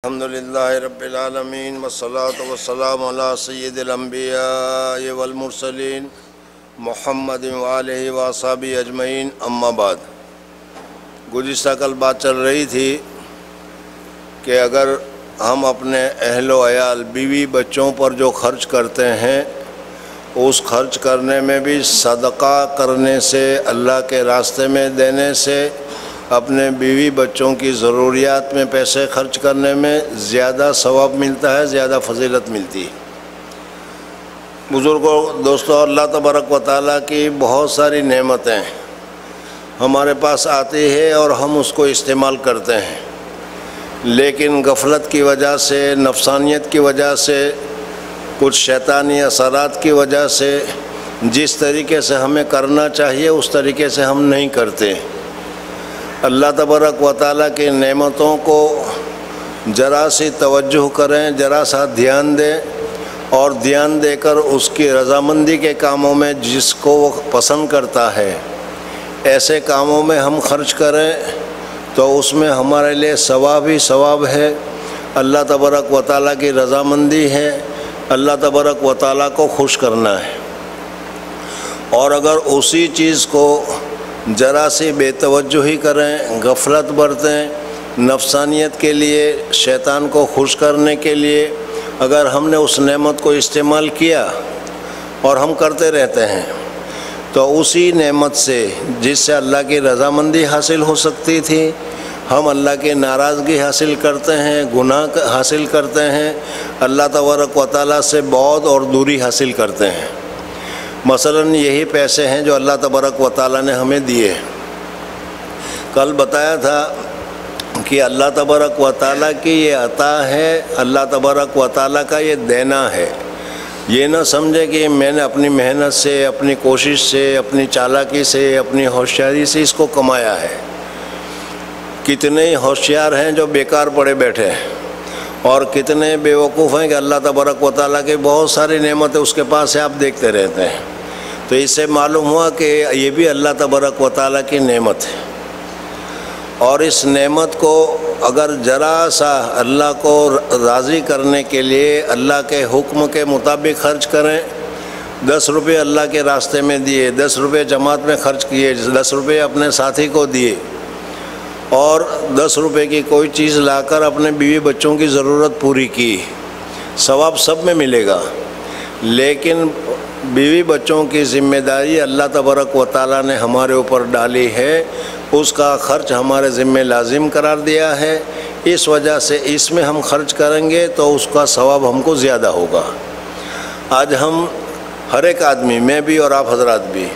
الحمدللہ رب العالمین والصلاة والسلام علی سید الانبیاء والمرسلین محمد وآلہ واصحابہ اجمعین، اما بعد۔ گزشتہ کل بات چل رہی تھی کہ اگر ہم اپنے اہل و عیال بیوی بچوں پر جو خرچ کرتے ہیں اس خرچ کرنے میں بھی صدقہ کرنے سے، اللہ کے راستے میں دینے سے، اپنے بیوی بچوں کی ضروریات میں پیسے خرچ کرنے میں زیادہ ثواب ملتا ہے، زیادہ فضیلت ملتی ہے۔ بزرگوں، دوستوں، اللہ تبارک و تعالیٰ کی بہت ساری نعمتیں ہمارے پاس آتی ہے اور ہم اس کو استعمال کرتے ہیں، لیکن غفلت کی وجہ سے، نفسانیت کی وجہ سے، کچھ شیطانی اثرات کی وجہ سے جس طریقے سے ہمیں کرنا چاہیے اس طریقے سے ہم نہیں کرتے۔ اللہ تبارک و تعالیٰ کی نعمتوں کو ذرا سی توجہ کریں، ذرا سا دھیان دیں، اور دھیان دے کر اس کی رضامندی کے کاموں میں جس کو وہ پسند کرتا ہے ایسے کاموں میں ہم خرچ کریں تو اس میں ہمارے لیے ثواب ہی ثواب ہے، اللہ تبارک و تعالیٰ کی رضامندی ہے، اللہ تبارک و تعالیٰ کو خوش کرنا ہے۔ اور اگر اسی چیز کو ذرا سی بے توجہی کریں، غفلت برتیں، نفسانیت کے لیے، شیطان کو خوش کرنے کے لیے اگر ہم نے اس نعمت کو استعمال کیا اور ہم کرتے رہتے ہیں تو اسی نعمت سے جس سے اللہ کی رضامندی حاصل ہو سکتی تھی ہم اللہ کی ناراضگی حاصل کرتے ہیں، گناہ حاصل کرتے ہیں، اللہ تبارک و تعالیٰ سے بعد اور دوری حاصل کرتے ہیں۔ مثلاً یہی پیسے ہیں جو اللہ تبارک و تعالیٰ نے ہمیں دیے۔ کل بتایا تھا کہ اللہ تبارک و تعالیٰ کی یہ عطا ہے، اللہ تبارک و تعالیٰ کا یہ دینا ہے۔ یہ نہ سمجھے کہ میں نے اپنی محنت سے، اپنی کوشش سے، اپنی چالاکی سے، اپنی ہوشیاری سے اس کو کمایا ہے۔ کتنے ہوشیار ہیں جو بیکار پڑے بیٹھے ہیں، اور کتنے بے وقوف ہیں کہ اللہ تبارک و تعالیٰ کی بہت ساری نعمتیں اس کے پاس ہے، آپ دیکھتے رہتے ہیں۔ تو اس سے معلوم ہوا کہ یہ بھی اللہ تبارک و تعالیٰ کی نعمت ہے، اور اس نعمت کو اگر ذرا سا اللہ کو راضی کرنے کے لیے اللہ کے حکم کے مطابق خرچ کریں، 10 روپے اللہ کے راستے میں دیے، 10 روپے جماعت میں خرچ کیے، 10 روپے اپنے ساتھی کو دیے، اور 10 روپے کی کوئی چیز لا کر اپنے بیوی بچوں کی ضرورت پوری کی، ثواب سب میں ملے گا۔ لیکن بیوی بچوں کی ذمہ داری اللہ تبارک و تعالیٰ نے ہمارے اوپر ڈالی ہے، اس کا خرچ ہمارے ذمہ لازم قرار دیا ہے، اس وجہ سے اس میں ہم خرچ کریں گے تو اس کا ثواب ہم کو زیادہ ہوگا۔ آج ہم ہر ایک آدمی، میں بھی اور آپ حضرات بھی،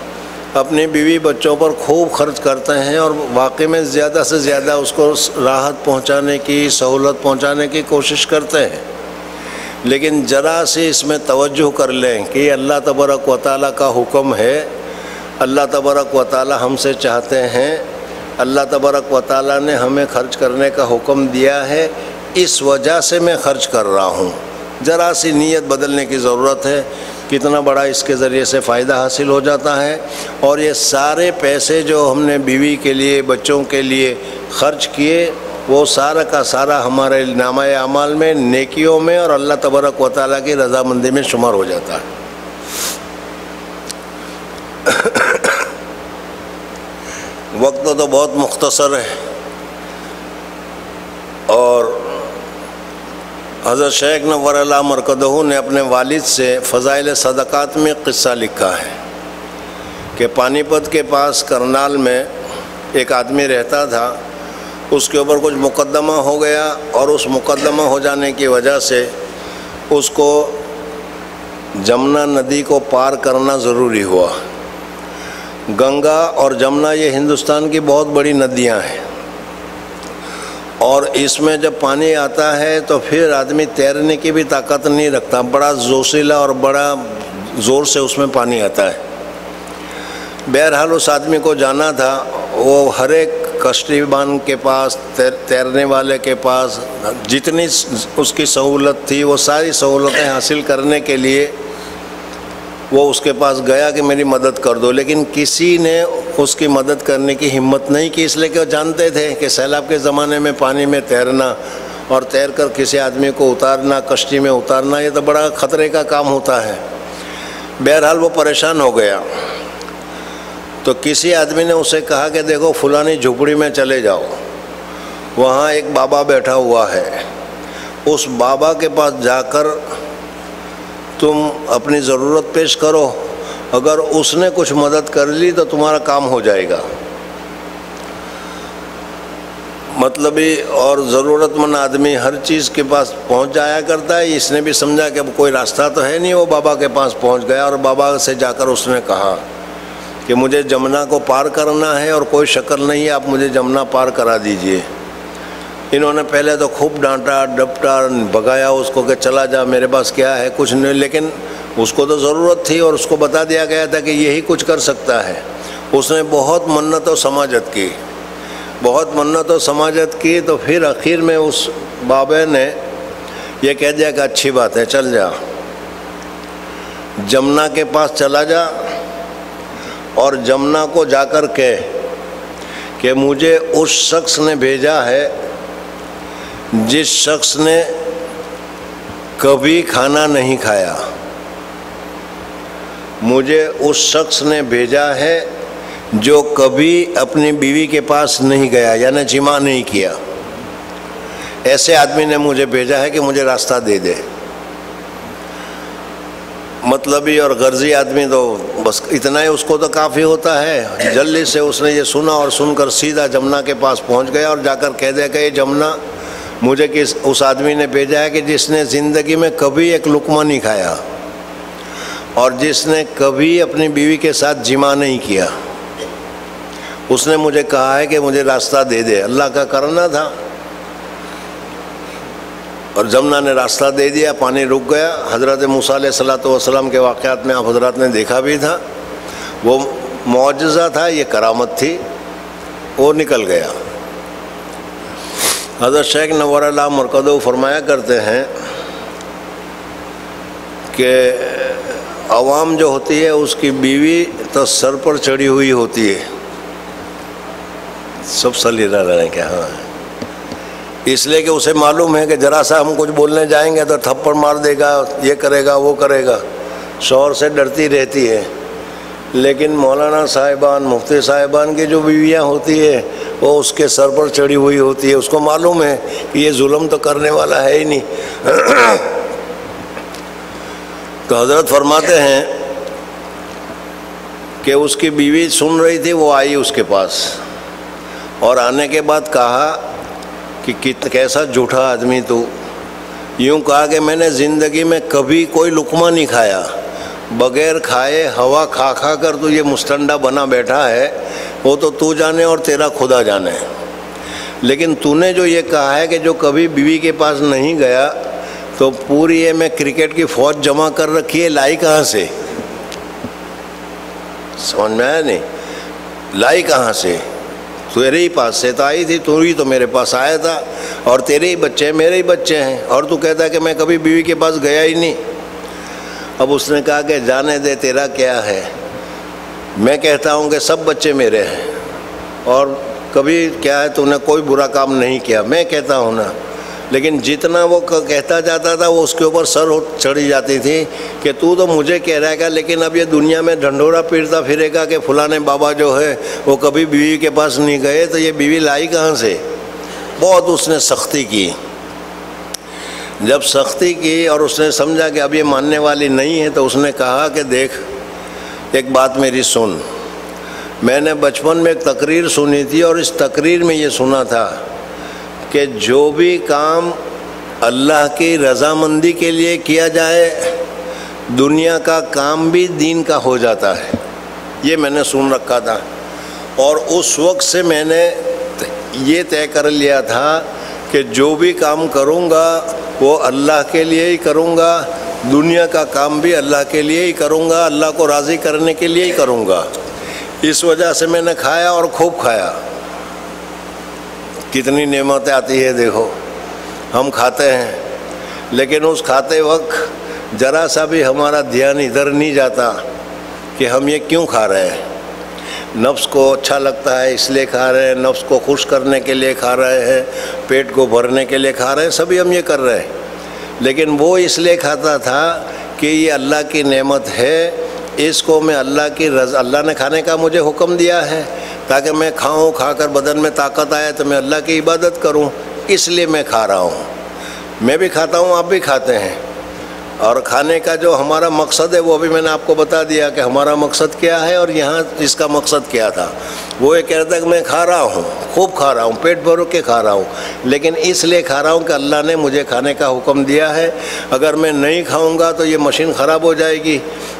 اپنی بیوی بچوں پر خوب خرچ کرتے ہیں اور واقعی میں زیادہ سے زیادہ اس کو راحت پہنچانے کی، سہولت پہنچانے کی کوشش کرتے ہیں، لیکن ذرا سے اس میں توجہ کر لیں کہ یہ اللہ تبارک و تعالیٰ کا حکم ہے، اللہ تبارک و تعالیٰ ہم سے چاہتے ہیں، اللہ تبارک و تعالیٰ نے ہمیں خرچ کرنے کا حکم دیا ہے، اس وجہ سے میں خرچ کر رہا ہوں۔ ذرا سی نیت بدلنے کی ضرورت ہے، کتنا بڑا اس کے ذریعے سے فائدہ حاصل ہو جاتا ہے۔ اور یہ سارے پیسے جو ہم نے بیوی کے لیے، بچوں کے لیے خرچ کیے، وہ سارا کا سارا ہمارے نامہ اعمال میں، نیکیوں میں اور اللہ تبارک و تعالیٰ کی رضامندی میں شمار ہو جاتا ہے۔ وقت تو بہت مختصر ہے، اور حضرت شیخ نور اللہ مرکزہ نے اپنے والد سے فضائل صدقات میں قصہ لکھا ہے کہ پانی پت کے پاس کرنال میں ایک آدمی رہتا تھا، اس کے اوپر کچھ مقدمہ ہو گیا، اور اس مقدمہ ہو جانے کی وجہ سے اس کو جمنا ندی کو پار کرنا ضروری ہوا۔ گنگا اور جمنا یہ ہندوستان کی بہت بڑی ندیاں ہیں، اور اس میں جب پانی آتا ہے تو پھر آدمی تیرنے کی بھی طاقت نہیں رکھتا، بڑا جوشیلا اور بڑا زور سے اس میں پانی آتا ہے۔ بہرحال اس آدمی کو جانا تھا، وہ ہر ایک کشتی بان کے پاس، تیرنے والے کے پاس جتنی اس کی سہولت تھی وہ ساری سہولتیں حاصل کرنے کے لیے وہ اس کے پاس گیا کہ میری مدد کر دو، لیکن کسی نے اس کی مدد کرنے کی ہمت نہیں کی، اس لیے کہ وہ جانتے تھے کہ سیلاب کے زمانے میں پانی میں تیرنا اور تیر کر کسی آدمی کو اتارنا، کشتی میں اتارنا، یہ تو بڑا خطرے کا کام ہوتا ہے۔ بہرحال وہ پریشان ہو گیا، تو کسی آدمی نے اسے کہا کہ دیکھو فلانی جھوپڑی میں چلے جاؤ، وہاں ایک بابا بیٹھا ہوا ہے، اس بابا کے پاس جا کر تم اپنی ضرورت پیش کرو، اگر اس نے کچھ مدد کر لی تو تمہارا کام ہو جائے گا۔ مطلبی اور ضرورت مند آدمی ہر چیز کے پاس پہنچ جایا کرتا ہے۔ اس نے بھی سمجھا کہ اب کوئی راستہ تو ہے نہیں، وہ بابا کے پاس پہنچ گیا اور بابا سے جا کر اس نے کہا کہ مجھے جمنا کو پار کرنا ہے اور کوئی شکل نہیں ہے، آپ مجھے جمنا پار کرا دیجئے۔ انہوں نے پہلے تو خوب ڈانٹا ڈپٹا، بھگایا اس کو کہ چلا جا، میرے پاس کیا ہے، کچھ نہیں، لیکن اس کو تو ضرورت تھی اور اس کو بتا دیا گیا تھا کہ یہی کچھ کر سکتا ہے۔ اس نے بہت منت و سماجت کی، بہت منت و سماجت کی، تو پھر آخر میں اس بابے نے یہ کہہ دیا کہ اچھی بات ہے، چل جا، جمنا کے پاس چلا جا اور جمنا کو جا کر کہہ کہ مجھے اس شخص نے بھیجا ہے جس شخص نے کبھی کھانا نہیں کھایا، مجھے اس شخص نے بھیجا ہے جو کبھی اپنی بیوی کے پاس نہیں گیا، یعنی جماع نہیں کیا، ایسے آدمی نے مجھے بھیجا ہے کہ مجھے راستہ دے دے۔ مطلبی اور غرضی آدمی تو بس اتنا ہی اس کو تو کافی ہوتا ہے۔ جلدی سے اس نے یہ سنا اور سن کر سیدھا جمنا کے پاس پہنچ گیا اور جا کر کہہ دیا کہ یہ جمنا، مجھے اس آدمی نے بھیجا ہے کہ جس نے زندگی میں کبھی ایک لقمہ نہیں کھایا اور جس نے کبھی اپنی بیوی کے ساتھ جماع نہیں کیا، اس نے مجھے کہا ہے کہ مجھے راستہ دے دے۔ اللہ کا کرنا تھا اور جمنا نے راستہ دے دیا، پانی رک گیا۔ حضرت موسیٰ علیہ السلام کے واقعات میں آپ حضرات نے دیکھا بھی تھا، وہ معجزہ تھا، یہ کرامت تھی، وہ نکل گیا۔ حضرت شیخ نور اللہ مرکزو فرمایا کرتے ہیں کہ عوام جو ہوتی ہے اس کی بیوی تو سر پر چڑھی ہوئی ہوتی ہے، سب سلیلا رہے کہ ہاں، اس لیے کہ اسے معلوم ہے کہ ذرا سا ہم کچھ بولنے جائیں گے تو تھپڑ مار دے گا، یہ کرے گا وہ کرے گا، شوہر سے ڈرتی رہتی ہے۔ لیکن مولانا صاحبان، مفتی صاحبان کی جو بیویاں ہوتی ہے وہ اس کے سر پر چڑھی ہوئی ہوتی ہے، اس کو معلوم ہے کہ یہ ظلم تو کرنے والا ہے ہی نہیں۔ تو حضرت فرماتے ہیں کہ اس کی بیوی سن رہی تھی، وہ آئی اس کے پاس اور آنے کے بعد کہا کہ کیسا جھوٹا آدمی تو، یوں کہا کہ میں نے زندگی میں کبھی کوئی لقمہ نہیں کھایا، بغیر کھائے ہوا کھا کھا کر تو یہ مستنڈا بنا بیٹھا ہے، وہ تو جانے اور تیرا خدا جانے، لیکن تو نے جو یہ کہا ہے کہ جو کبھی بیوی کے پاس نہیں گیا، تو پوری یہ میں کرکٹ کی فوج جمع کر رکھی ہے، لائی کہاں سے؟ سمجھ میں آیا نہیں؟ لائی کہاں سے؟ تیرے ہی پاس سے تو آئی تھی، تو ہی تو میرے پاس آیا تھا، اور تیرے ہی بچے ہیں، میرے ہی بچے ہیں، اور تو کہتا ہے کہ میں کبھی بیوی کے پاس گیا ہی نہیں۔ اب اس نے کہا کہ جانے دے، تیرا کیا ہے، میں کہتا ہوں کہ سب بچے میرے ہیں، اور کبھی کیا ہے تو نے کوئی برا کام نہیں کیا، میں کہتا ہوں نا، لیکن جتنا وہ کہتا جاتا تھا وہ اس کے اوپر سر چڑھی جاتی تھی کہ تو مجھے کہہ رہا ہے، لیکن اب یہ دنیا میں ڈھنڈورا پیٹتا پھرے گا کہ فلانے بابا جو ہے وہ کبھی بیوی کے پاس نہیں گئے، تو یہ بیوی لائی کہاں سے؟ بہت اس نے سختی کی۔ جب سختی کی اور اس نے سمجھا کہ اب یہ ماننے والی نہیں ہے، تو اس نے کہا کہ دیکھ ایک بات میری سن، میں نے بچپن میں ایک تقریر سنی تھی اور اس تقریر میں یہ سنا تھا کہ جو بھی کام اللہ کی رضامندی کے لیے کیا جائے، دنیا کا کام بھی دین کا ہو جاتا ہے، یہ میں نے سن رکھا تھا، اور اس وقت سے میں نے یہ طے کر لیا تھا کہ جو بھی کام کروں گا وہ اللہ کے لیے ہی کروں گا، دنیا کا کام بھی اللہ کے لیے ہی کروں گا، اللہ کو راضی کرنے کے لیے ہی کروں گا۔ اس وجہ سے میں نے کھایا اور خوب کھایا۔ کتنی نعمتیں آتی ہے دیکھو، ہم کھاتے ہیں لیکن اس کھاتے وقت ذرا سا بھی ہمارا دھیان ادھر نہیں جاتا کہ ہم یہ کیوں کھا رہے ہیں۔ نفس کو اچھا لگتا ہے اس لیے کھا رہے ہیں، نفس کو خوش کرنے کے لیے کھا رہے ہیں، پیٹ کو بھرنے کے لیے کھا رہے ہیں، سبھی ہم یہ کر رہے ہیں۔ لیکن وہ اس لیے کھاتا تھا کہ یہ اللہ کی نعمت ہے، اس کو میں اللہ نے کھانے کا مجھے حکم دیا ہے تاکہ میں کھاؤں، کھا کر بدن میں طاقت آئے تو میں اللہ کی عبادت کروں، اس لیے میں کھا رہا ہوں۔ میں بھی کھاتا ہوں، آپ بھی کھاتے ہیں، اور کھانے کا جو ہمارا مقصد ہے وہ بھی میں نے آپ کو بتا دیا کہ ہمارا مقصد کیا ہے، اور یہاں اس کا مقصد کیا تھا۔ وہ یہ کہتا ہے کہ میں کھا رہا ہوں، خوب کھا رہا ہوں، پیٹ بھر کے کھا رہا ہوں، لیکن اس لیے کھا رہا ہوں کہ اللہ نے مجھے کھانے کا حکم دیا ہے۔ اگر میں نہیں کھاؤں گا تو یہ مشین خراب ہو جائے گی،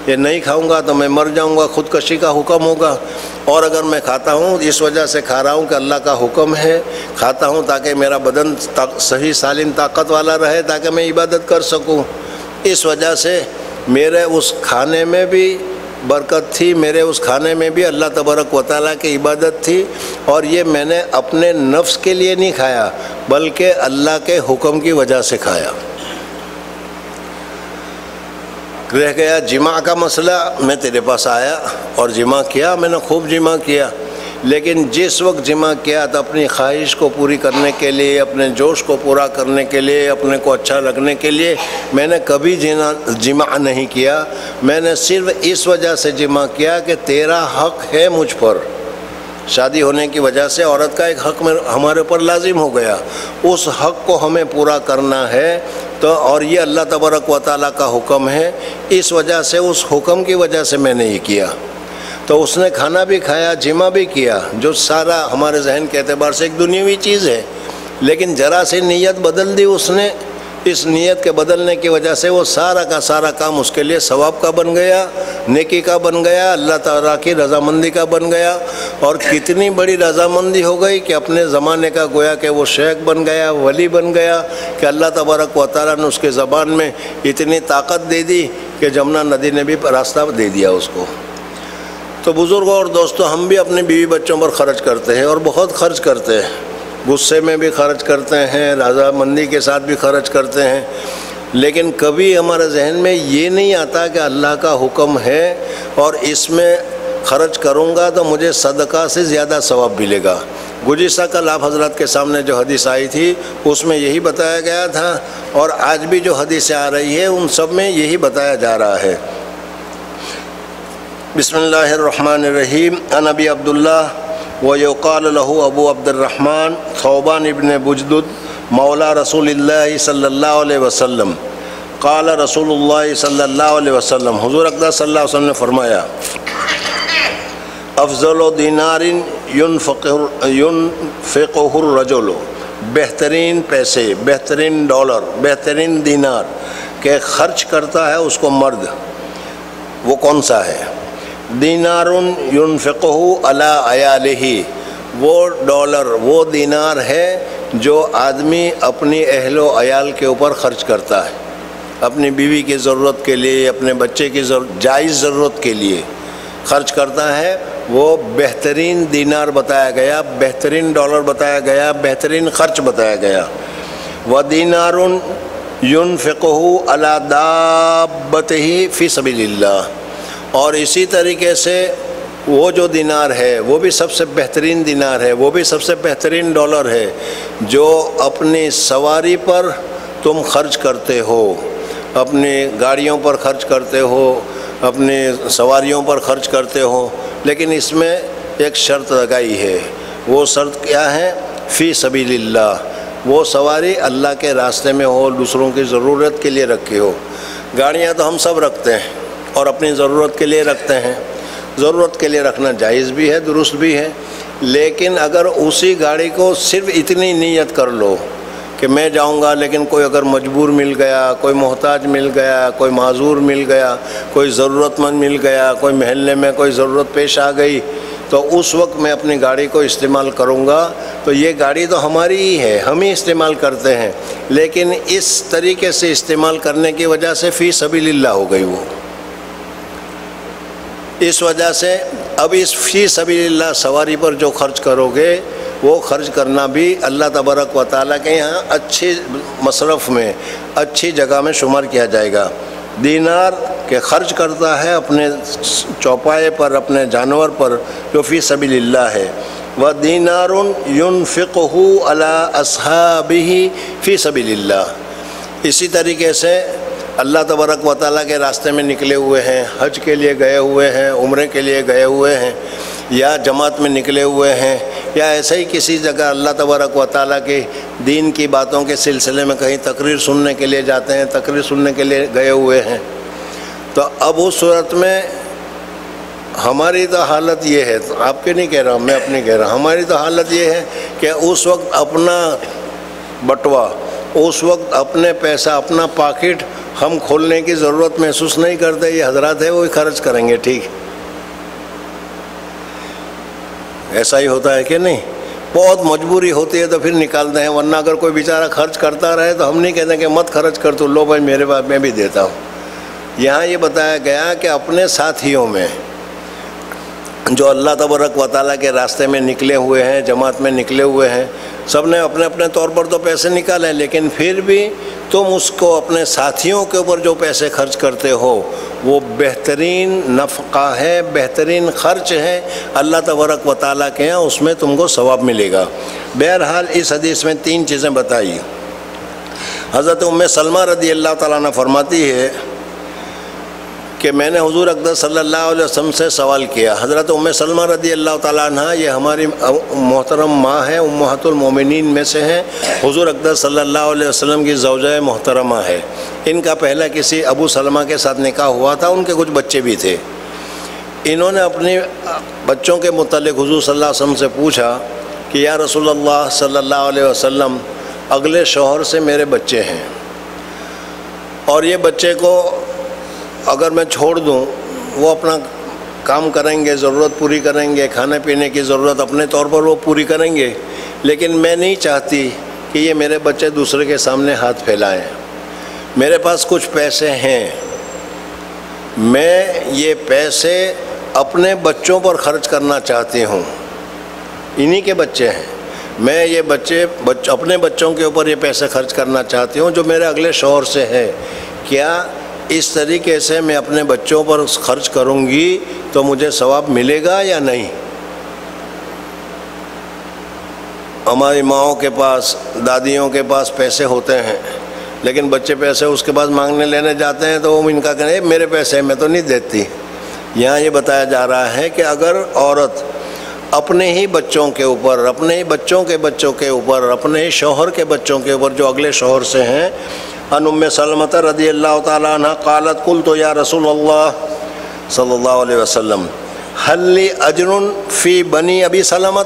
یہ نہیں کھاؤں گا تو میں مر جاؤں گا، خودکشی کا حکم ہوگا۔ اور اگر میں کھاتا ہوں اس وجہ سے کھا رہا ہوں کہ اللہ کا حکم ہے، کھاتا ہوں تاکہ میرا بدن صحیح سالم طاقت والا رہے تاکہ میں عبادت کر سکوں۔ اس وجہ سے میرے اس کھانے میں بھی برکت تھی، میرے اس کھانے میں بھی اللہ تبارک و تعالیٰ کی عبادت تھی، اور یہ میں نے اپنے نفس کے لیے نہیں کھایا بلکہ اللہ کے حکم کی وجہ سے کھایا۔ رہ گیا جماع کا مسئلہ، میں تیرے پاس آیا اور جماع کیا، میں نے خوب جماع کیا، لیکن جس وقت جماع کیا تو اپنی خواہش کو پوری کرنے کے لیے، اپنے جوش کو پورا کرنے کے لیے، اپنے کو اچھا لگنے کے لیے میں نے کبھی جماع نہیں کیا۔ میں نے صرف اس وجہ سے جماع کیا کہ تیرا حق ہے مجھ پر، شادی ہونے کی وجہ سے عورت کا ایک حق ہمارے اوپر لازم ہو گیا، اس حق کو ہمیں پورا کرنا ہے، تو اور یہ اللہ تبارک و تعالیٰ کا حکم ہے، اس وجہ سے اس حکم کی وجہ سے میں نے یہ کیا۔ تو اس نے کھانا بھی کھایا، جماع بھی کیا، جو سارا ہمارے ذہن کے اعتبار سے ایک دنیاوی چیز ہے، لیکن ذرا سی نیت بدل دی اس نے، اس نیت کے بدلنے کی وجہ سے وہ سارا کا سارا کام اس کے لیے ثواب کا بن گیا، نیکی کا بن گیا، اللہ تعالیٰ کی رضامندی کا بن گیا، اور کتنی بڑی رضامندی ہو گئی کہ اپنے زمانے کا گویا کہ وہ شیخ بن گیا، ولی بن گیا، کہ اللہ تبارک و تعالیٰ نے اس کے زبان میں اتنی طاقت دے دی کہ جمنا ندی نے بھی راستہ دے دیا اس کو۔ تو بزرگوں اور دوستوں، ہم بھی اپنے بیوی بچوں پر خرچ کرتے ہیں، اور بہت خرچ کرتے ہیں، غصے میں بھی خرچ کرتے ہیں، رضامندی کے ساتھ بھی خرچ کرتے ہیں، لیکن کبھی ہمارے ذہن میں یہ نہیں آتا کہ اللہ کا حکم ہے اور اس میں خرچ کروں گا تو مجھے صدقہ سے زیادہ ثواب ملے گا۔ گزشتہ کل آپ حضرات کے سامنے جو حدیث آئی تھی اس میں یہی بتایا گیا تھا، اور آج بھی جو حدیثیں آ رہی ہے ان سب میں یہی بتایا جا رہا ہے۔ بسم اللہ الرحمن الرحیم۔ عن ابی عبداللہ ویقال له ابو عبد الرحمن ثوبان ابن بجدد مولا رسول اللہ صلی اللہ علیہ وسلم قال رسول اللہ صلی اللہ علیہ وسلم، حضور اقدس صلی اللہ علیہ وسلم نے فرمایا، افضل دینار ينفقه الرجل، بہترین پیسے، بہترین ڈالر، بہترین دینار کہ خرچ کرتا ہے اس کو مرد، وہ کون سا ہے؟ دینار ينفقه علی عیالہ، وہ ڈالر، وہ دینار ہے جو آدمی اپنی اہل و عیال کے اوپر خرچ کرتا ہے، اپنی بیوی کی ضرورت کے لیے، اپنے بچے کی جائز ضرورت کے لیے خرچ کرتا ہے، وہ بہترین دینار بتایا گیا، بہترین ڈالر بتایا گیا، بہترین خرچ بتایا گیا۔ وَدِينَارٌ يُنْفِقُهُ عَلَى دَابَّتِهِ فِي سَبِيلِ اللَّهِ، اور اسی طریقے سے وہ جو دینار ہے وہ بھی سب سے بہترین دینار ہے، وہ بھی سب سے بہترین ڈالر ہے جو اپنی سواری پر تم خرچ کرتے ہو، اپنی گاڑیوں پر خرچ کرتے ہو، اپنی سواریوں پر خرچ کرتے ہو، لیکن اس میں ایک شرط لگائی ہے۔ وہ شرط کیا ہے؟ فی سبیل اللہ، وہ سواری اللہ کے راستے میں ہو، دوسروں کی ضرورت کے لیے رکھی ہو۔ گاڑیاں تو ہم سب رکھتے ہیں اور اپنی ضرورت کے لیے رکھتے ہیں، ضرورت کے لیے رکھنا جائز بھی ہے، درست بھی ہے، لیکن اگر اسی گاڑی کو صرف اتنی نیت کر لو کہ میں جاؤں گا، لیکن کوئی اگر مجبور مل گیا، کوئی محتاج مل گیا، کوئی معذور مل گیا، کوئی ضرورت مند مل گیا، کوئی محلے میں کوئی ضرورت پیش آ گئی، تو اس وقت میں اپنی گاڑی کو استعمال کروں گا، تو یہ گاڑی تو ہماری ہی ہے، ہم ہی استعمال کرتے ہیں، لیکن اس طریقے سے استعمال کرنے کی وجہ سے فی سبیل اللہ ہو گئی وہ۔ اس وجہ سے اب اس فی سبیل اللہ سواری پر جو خرچ کرو گے وہ خرچ کرنا بھی اللہ تبارک و تعالیٰ کے یہاں اچھی مصرف میں، اچھی جگہ میں شمار کیا جائے گا۔ دینار کہ خرچ کرتا ہے اپنے چوپائے پر، اپنے جانور پر جو فی سبیل اللہ ہے۔ وَدِينَارٌ يُنْفِقُهُ عَلَىٰ أَصْحَابِهِ فِي سَبِيلِ اللَّهِ۔ اسی طریقے سے اللہ تبارک و تعالیٰ کے راستے میں نکلے ہوئے ہیں، حج کے لیے گئے ہوئے ہیں، عمرے کے لیے گئے ہوئے ہیں، یا جماعت میں نکلے ہوئے ہیں، یا ایسے ہی کسی جگہ اللہ تبارک و تعالیٰ کے دین کی باتوں کے سلسلے میں کہیں تقریر سننے کے لیے جاتے ہیں، تقریر سننے کے لیے گئے ہوئے ہیں، تو اب اس صورت میں ہماری تو حالت یہ ہے، آپ کے نہیں کہہ رہا ہوں، میں اپنی کہہ رہا ہوں، ہماری تو حالت یہ ہے کہ اس وقت اپنا بٹوا، اس وقت اپنے پیسہ، اپنا پاکٹ ہم کھولنے کی ضرورت محسوس نہیں کرتے، یہ حضرات ہے وہی خرچ کریں گے، ٹھیک ایسا ہی ہوتا ہے کہ نہیں؟ بہت مجبوری ہوتی ہے تو پھر نکالتے ہیں، ورنہ اگر کوئی بیچارہ خرچ کرتا رہے تو ہم نہیں کہتے کہ مت خرچ کر تو لو بھائی میرے پاس میں بھی دیتا ہوں۔ یہاں یہ بتایا گیا کہ اپنے ساتھیوں میں جو اللہ تبارک و تعالیٰ کے راستے میں نکلے ہوئے ہیں، جماعت میں نکلے ہوئے ہیں، سب نے اپنے اپنے طور پر تو پیسے نکالے، لیکن پھر بھی تم اس کو اپنے ساتھیوں کے اوپر جو پیسے خرچ کرتے ہو وہ بہترین نفقہ ہے، بہترین خرچ ہے اللہ تبارک و تعالیٰ کے یہاں، اس میں تم کو ثواب ملے گا۔ بہرحال اس حدیث میں 3 چیزیں بتائی۔ حضرت ام سلمہ رضی اللہ تعالیٰ عنہ فرماتی ہے کہ میں نے حضور اقدس صلی اللہ علیہ وسلم سے سوال کیا۔ حضرت ام سلمہ رضی اللہ تعالیٰ عنہ یہ ہماری محترم ماں ہے، امہات المومنین میں سے ہیں، حضور اقدس صلی اللہ علیہ وسلم کی زوجہ محترمہ ہے۔ ان کا پہلا کسی ابو سلمہ کے ساتھ نکاح ہوا تھا، ان کے کچھ بچے بھی تھے۔ انہوں نے اپنے بچوں کے متعلق حضور صلی اللہ علیہ وسلم سے پوچھا کہ یا رسول اللہ صلی اللہ علیہ وسلم، اگلے شوہر سے میرے بچے ہیں اور یہ بچے کو اگر میں چھوڑ دوں، وہ اپنا کام کریں گے، ضرورت پوری کریں گے، کھانے پینے کی ضرورت اپنے طور پر وہ پوری کریں گے، لیکن میں نہیں چاہتی کہ یہ میرے بچے دوسرے کے سامنے ہاتھ پھیلائیں۔ میرے پاس کچھ پیسے ہیں، میں یہ پیسے اپنے بچوں پر خرچ کرنا چاہتی ہوں، انہی کے بچے ہیں، میں یہ اپنے بچوں کے اوپر یہ پیسے خرچ کرنا چاہتی ہوں جو میرے اگلے شوہر سے ہے۔ کیا اس طریقے سے میں اپنے بچوں پر خرچ کروں گی تو مجھے ثواب ملے گا یا نہیں؟ ہماری ماؤں کے پاس، دادیوں کے پاس پیسے ہوتے ہیں، لیکن بچے پیسے اس کے پاس مانگنے لینے جاتے ہیں تو وہ ان کا کہتے ہیں میرے پیسے میں تو نہیں دیتی۔ یہاں یہ بتایا جا رہا ہے کہ اگر عورت اپنے ہی بچوں کے اوپر، اپنے ہی بچوں کے اوپر، اپنے ہی شوہر کے بچوں کے اوپر جو اگلے شوہر سے ہیں، ان ام سلمہ رضی اللہ تعالیٰ عنہ قالت قلت یا رسول اللہ صلی اللہ علیہ وسلم هل لی اجر فی بنی ابی سلمہ،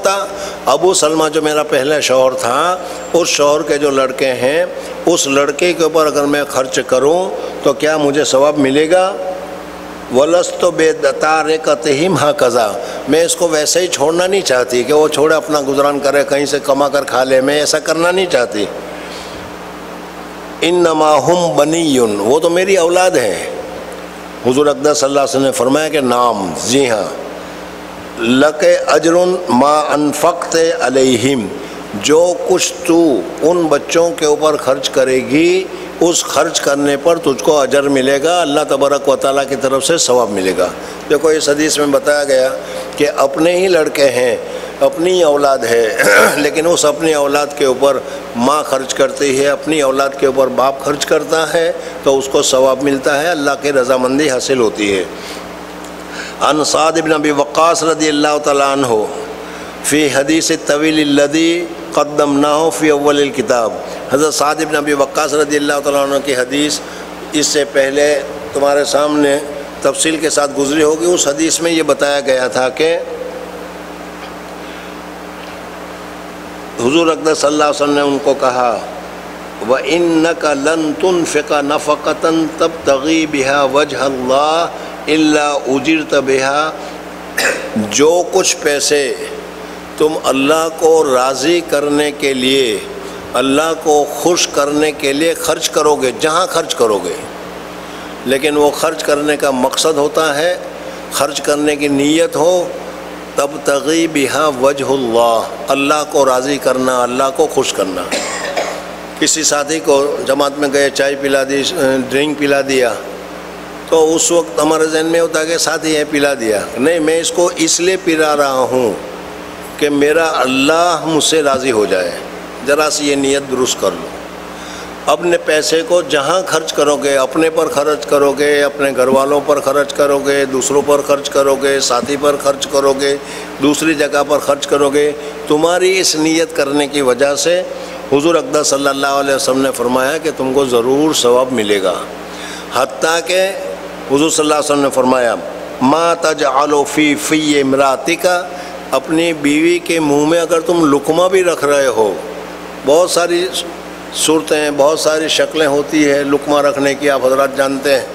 ابو سلمہ جو میرا پہلا شوہر تھا، اس شوہر کے جو لڑکے ہیں، اس لڑکے کے اوپر اگر میں خرچ کروں تو کیا مجھے ثواب ملے گا؟ وَلَسْتُ بِتَارِكَتِهِمْ هَكَذَا، میں اس کو ویسے ہی چھوڑنا نہیں چاہتی کہ وہ چھوڑے اپنا گزران کرے، کہیں سے کما کر کھا لے، میں ایسا کرنا نہیں چاہتی۔ انما ہم بنی، وہ تو میری اولاد ہے۔ حضور اقدس صلی اللہ علیہ وسلم نے فرمایا کہ نام، جی ہاں، لک اجر ما انفقت علیہم، جو کچھ تو ان بچوں کے اوپر خرچ کرے گی اس خرچ کرنے پر تجھ کو اجر ملے گا، اللہ تبارک و تعالیٰ کی طرف سے ثواب ملے گا۔ دیکھو اس حدیث میں بتایا گیا کہ اپنے ہی لڑکے ہیں، اپنی اولاد ہے، لیکن اس اپنی اولاد کے اوپر ماں خرچ کرتی ہے، اپنی اولاد کے اوپر باپ خرچ کرتا ہے تو اس کو ثواب ملتا ہے، اللہ کی رضامندی حاصل ہوتی ہے۔ عن سعد بن ابی وقاص رضی اللہ تعالیٰ عنہ فی حدیث الطویل الذی قدمناہ فی اول الکتاب، حضرت سعد بن ابی وقاص رضی اللہ تعالیٰ عنہ کی حدیث اس سے پہلے تمہارے سامنے تفصیل کے ساتھ گزری ہوگی۔ اس حدیث میں یہ بتایا گیا تھا کہ حضور اقدس صلی اللہ علیہ وسلم نے ان کو کہا وَإِنَّكَ لَن تُنْفِقَ نَفَقَةً تَبْتَغِي بِهَا وَجْهَ اللَّهِ إِلَّا أُجِرْتَ بِهَا، جو کچھ پیسے تم اللہ کو راضی کرنے کے لیے، اللہ کو خوش کرنے کے لیے خرچ کرو گے، جہاں خرچ کرو گے، لیکن وہ خرچ کرنے کا مقصد ہوتا ہے، خرچ کرنے کی نیت ہو، تبتغی بہا وجہ اللہ، اللہ کو راضی کرنا، اللہ کو خوش کرنا۔ کسی ساتھی کو جماعت میں گئے، چائے پلا دی، ڈرنک پلا دیا، تو اس وقت ہمارے ذہن میں ہوتا ہے کہ ساتھی ہے پلا دیا، نہیں، میں اس کو اس لیے پلا رہا ہوں کہ میرا اللہ مجھ سے راضی ہو جائے۔ ذرا سی یہ نیت درست کر لو۔ اپنے پیسے کو جہاں خرچ کرو گے، اپنے پر خرچ کرو گے، اپنے گھر والوں پر خرچ کرو گے، دوسروں پر خرچ کرو گے، ساتھی پر خرچ کرو گے، دوسری جگہ پر خرچ کرو گے، تمہاری اس نیت کرنے کی وجہ سے حضور اقدس صلی اللہ علیہ وسلم نے فرمایا کہ تم کو ضرور ثواب ملے گا۔ حتیٰ کہ حضور صلی اللہ علیہ وسلم نے فرمایا ما تجعل فی فی امراتک، اپنی بیوی کے منہ میں اگر تم لقمہ بھی رکھ رہے ہو، بہت ساری صورتیں، بہت ساری شکلیں ہوتی ہے لقمہ رکھنے کی، آپ حضرات جانتے ہیں،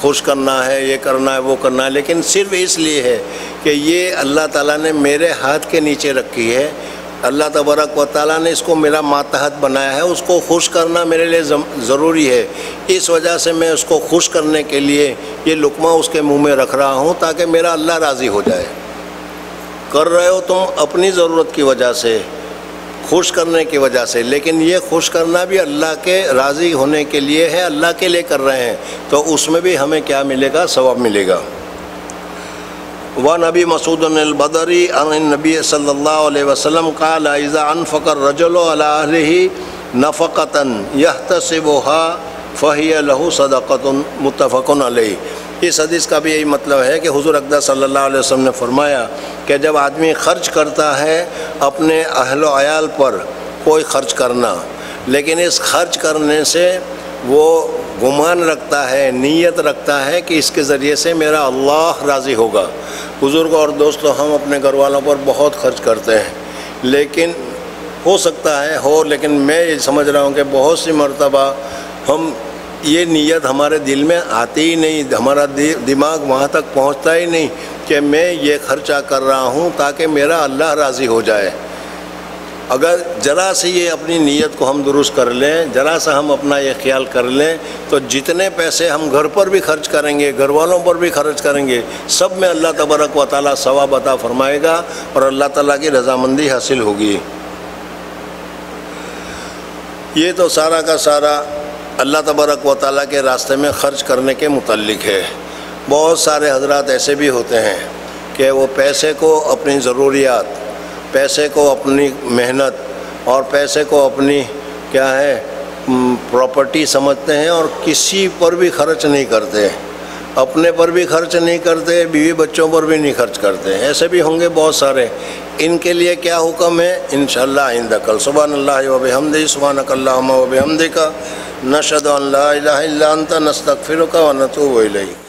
خوش کرنا ہے، یہ کرنا ہے، وہ کرنا ہے، لیکن صرف اس لیے ہے کہ یہ اللہ تعالیٰ نے میرے ہاتھ کے نیچے رکھی ہے، اللہ تبارک و تعالیٰ نے اس کو میرا ماتحت بنایا ہے، اس کو خوش کرنا میرے لیے ضروری ہے، اس وجہ سے میں اس کو خوش کرنے کے لیے یہ لقمہ اس کے منہ میں رکھ رہا ہوں تاکہ میرا اللہ راضی ہو جائے۔ کر رہے ہو تم اپنی ضرورت کی وجہ سے، خوش کرنے کی وجہ سے، لیکن یہ خوش کرنا بھی اللہ کے راضی ہونے کے لیے ہے، اللہ کے لیے کر رہے ہیں، تو اس میں بھی ہمیں کیا ملے گا؟ ثواب ملے گا۔ وعن ابی مسعود البدری عن النبی صلی اللہ علیہ وسلم قال اذا انفق الرجل على اهله نفقة يحتسبها فهي له صدقة، متفق علیہ۔ اس حدیث کا بھی یہی مطلب ہے کہ حضور اقدس صلی اللہ علیہ وسلم نے فرمایا کہ جب آدمی خرچ کرتا ہے اپنے اہل و عیال پر کوئی خرچ کرنا، لیکن اس خرچ کرنے سے وہ گمان رکھتا ہے، نیت رکھتا ہے کہ اس کے ذریعے سے میرا اللہ راضی ہوگا۔ بزرگ اور دوستو، ہم اپنے گھر والوں پر بہت خرچ کرتے ہیں، لیکن ہو سکتا ہے لیکن میں یہ سمجھ رہا ہوں کہ بہت سی مرتبہ ہم یہ نیت ہمارے دل میں آتی ہی نہیں، ہمارا دماغ وہاں تک پہنچتا ہی نہیں کہ میں یہ خرچہ کر رہا ہوں تاکہ میرا اللہ راضی ہو جائے۔ اگر ذرا سے یہ اپنی نیت کو ہم درست کر لیں، ذرا سا ہم اپنا یہ خیال کر لیں، تو جتنے پیسے ہم گھر پر بھی خرچ کریں گے، گھر والوں پر بھی خرچ کریں گے، سب میں اللہ تبارک و تعالیٰ ثواب عطا فرمائے گا اور اللہ تعالیٰ کی رضامندی حاصل ہوگی۔ یہ تو سارا کا سارا اللہ تبارک و تعالیٰ کے راستے میں خرچ کرنے کے متعلق ہے۔ بہت سارے حضرات ایسے بھی ہوتے ہیں کہ وہ پیسے کو اپنی ضروریات، پیسے کو اپنی محنت اور پیسے کو اپنی پراپرٹی سمجھتے ہیں اور کسی پر بھی خرچ نہیں کرتے، اپنے پر بھی خرچ نہیں کرتے، بیوی بچوں پر بھی نہیں خرچ کرتے، ایسے بھی ہوں گے بہت سارے۔ ان کے لیے کیا حکم ہے؟ انشاءاللہ آئندہ کل۔ سبحان اللہ و بحمدہ، سبحانک اللہم و بحمدک، نشہد ان لا الہ الا انت، نستغفرک و نتوب الیک۔